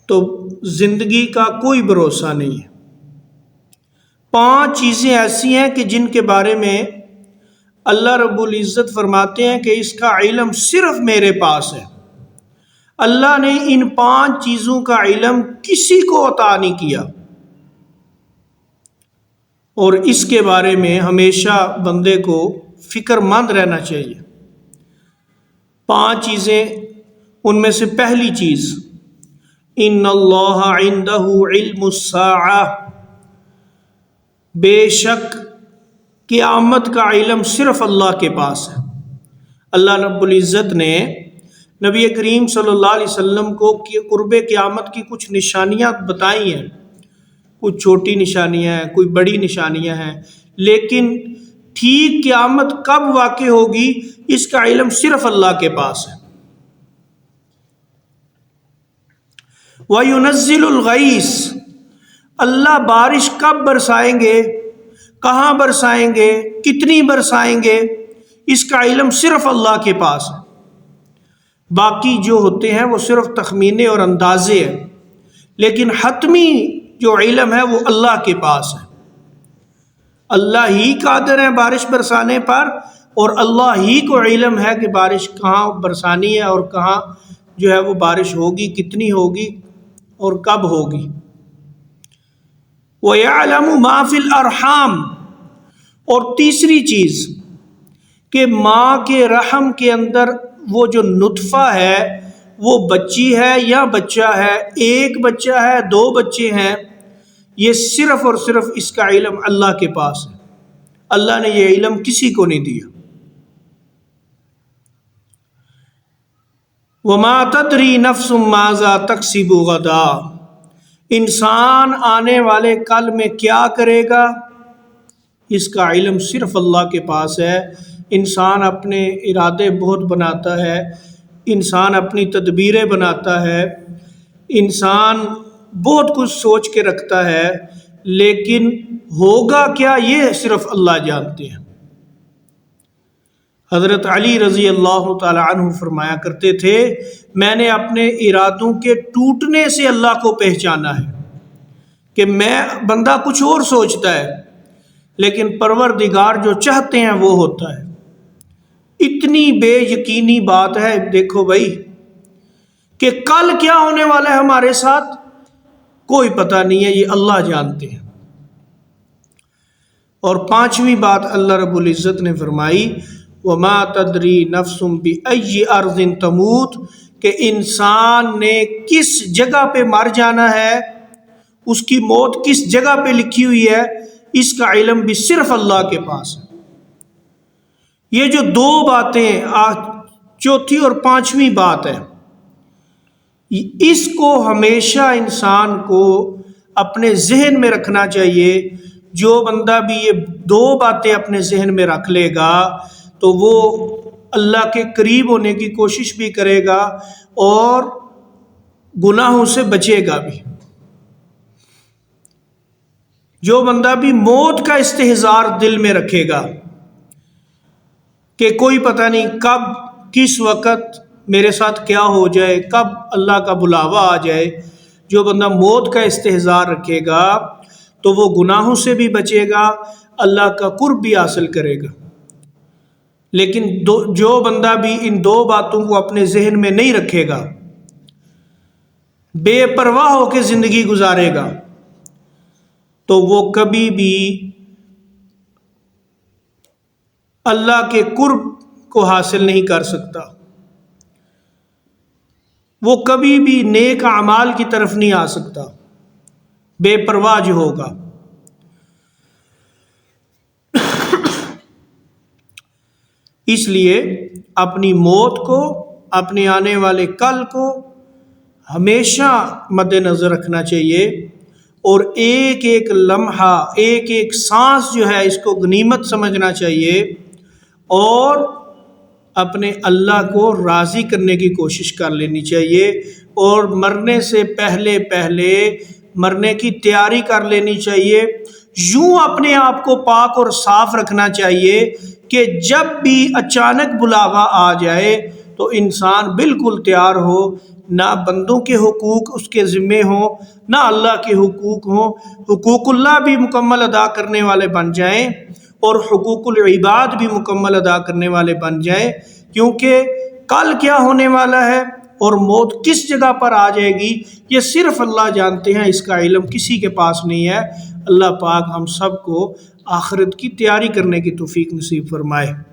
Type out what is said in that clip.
تو زندگی کا کوئی بھروسہ نہیں ہے۔ 5 چیزیں ایسی ہیں کہ جن کے بارے میں اللہ رب العزت فرماتے ہیں کہ اس کا علم صرف میرے پاس ہے۔ اللہ نے ان 5 چیزوں کا علم کسی کو عطا نہیں کیا، اور اس کے بارے میں ہمیشہ بندے کو فکر مند رہنا چاہیے۔ 5 چیزیں، ان میں سے پہلی چیز، ان اللہ عندہ علم الساعہ، بے شک قیامت کا علم صرف اللہ کے پاس ہے۔ اللہ رب العزت نے نبی کریم صلی اللہ علیہ وسلم کو قرب قیامت کی کچھ نشانیاں بتائی ہیں، کچھ چھوٹی نشانیاں ہیں، کوئی بڑی نشانیاں ہیں، لیکن ٹھیک قیامت کب واقع ہوگی اس کا علم صرف اللہ کے پاس ہے۔ وَيُنَزِّلُ الْغَيْثَ، اللہ بارش کب برسائیں گے، کہاں برسائیں گے، کتنی برسائیں گے، اس کا علم صرف اللہ کے پاس ہے۔ باقی جو ہوتے ہیں وہ صرف تخمینے اور اندازے ہیں، لیکن حتمی جو علم ہے وہ اللہ کے پاس ہے۔ اللہ ہی قادر ہے بارش برسانے پر، اور اللہ ہی کو علم ہے کہ بارش کہاں برسانی ہے اور کہاں جو ہے وہ بارش ہوگی، کتنی ہوگی اور کب ہوگی۔ وَيَعْلَمُ مَا فِي الْأَرْحَامِ، اور تیسری چیز کہ ماں کے رحم کے اندر وہ جو نطفہ ہے، وہ بچی ہے یا بچہ ہے، 1 بچہ ہے، 2 بچے ہیں، یہ صرف اور صرف اس کا علم اللہ کے پاس ہے۔ اللہ نے یہ علم کسی کو نہیں دیا۔ وَمَا تَدْرِي نَفْسٌ مَاذَا تَكْسِبُ غَدًا، انسان آنے والے کل میں کیا کرے گا، اس کا علم صرف اللہ کے پاس ہے۔ انسان اپنے ارادے بہت بناتا ہے، انسان اپنی تدبیریں بناتا ہے، انسان بہت کچھ سوچ کے رکھتا ہے، لیکن ہوگا کیا یہ صرف اللہ جانتے ہیں۔ حضرت علی رضی اللہ تعالی عنہ فرمایا کرتے تھے، میں نے اپنے ارادوں کے ٹوٹنے سے اللہ کو پہچانا ہے، کہ بندہ کچھ اور سوچتا ہے لیکن پروردگار جو چاہتے ہیں وہ ہوتا ہے۔ اتنی بے یقینی بات ہے، دیکھو بھائی، کہ کل کیا ہونے والا ہے ہمارے ساتھ کوئی پتہ نہیں ہے، یہ اللہ جانتے ہیں۔ اور 5ویں بات اللہ رب العزت نے فرمائی، وَمَا تَدْرِي نَفْسٌ بِأَيِّ أَرْضٍ تَمُوتُ، کہ انسان نے کس جگہ پہ مر جانا ہے، اس کی موت کس جگہ پہ لکھی ہوئی ہے، اس کا علم بھی صرف اللہ کے پاس ہے۔ یہ جو 2 باتیں، چوتھی اور 5ویں بات ہے، اس کو ہمیشہ انسان کو اپنے ذہن میں رکھنا چاہیے۔ جو بندہ بھی یہ 2 باتیں اپنے ذہن میں رکھ لے گا تو وہ اللہ کے قریب ہونے کی کوشش بھی کرے گا اور گناہوں سے بچے گا بھی۔ جو بندہ بھی موت کا استحضار دل میں رکھے گا کہ کوئی پتہ نہیں کب کس وقت میرے ساتھ کیا ہو جائے، کب اللہ کا بلاوا آ جائے، جو بندہ موت کا استحضار رکھے گا تو وہ گناہوں سے بھی بچے گا، اللہ کا قرب بھی حاصل کرے گا۔ لیکن جو بندہ بھی ان 2 باتوں کو اپنے ذہن میں نہیں رکھے گا، بے پرواہ ہو کے زندگی گزارے گا، تو وہ کبھی بھی اللہ کے قرب کو حاصل نہیں کر سکتا، وہ کبھی بھی نیک اعمال کی طرف نہیں آ سکتا، بے پرواہ جو ہوگا۔ اس لیے اپنی موت کو، اپنے آنے والے کل کو ہمیشہ مد نظر رکھنا چاہیے، اور ایک ایک لمحہ، ایک ایک سانس جو ہے اس کو غنیمت سمجھنا چاہیے، اور اپنے اللہ کو راضی کرنے کی کوشش کر لینی چاہیے، اور مرنے سے پہلے مرنے کی تیاری کر لینی چاہیے۔ یوں اپنے آپ کو پاک اور صاف رکھنا چاہیے کہ جب بھی اچانک بلاوا آ جائے تو انسان بالکل تیار ہو، نہ بندوں کے حقوق اس کے ذمے ہوں، نہ اللہ کے حقوق ہوں، حقوق اللہ بھی مکمل ادا کرنے والے بن جائیں اور حقوق العباد بھی مکمل ادا کرنے والے بن جائیں، کیونکہ کل کیا ہونے والا ہے اور موت کس جگہ پر آ جائے گی یہ صرف اللہ جانتے ہیں، اس کا علم کسی کے پاس نہیں ہے۔ اللہ پاک ہم سب کو آخرت کی تیاری کرنے کی توفیق نصیب فرمائے۔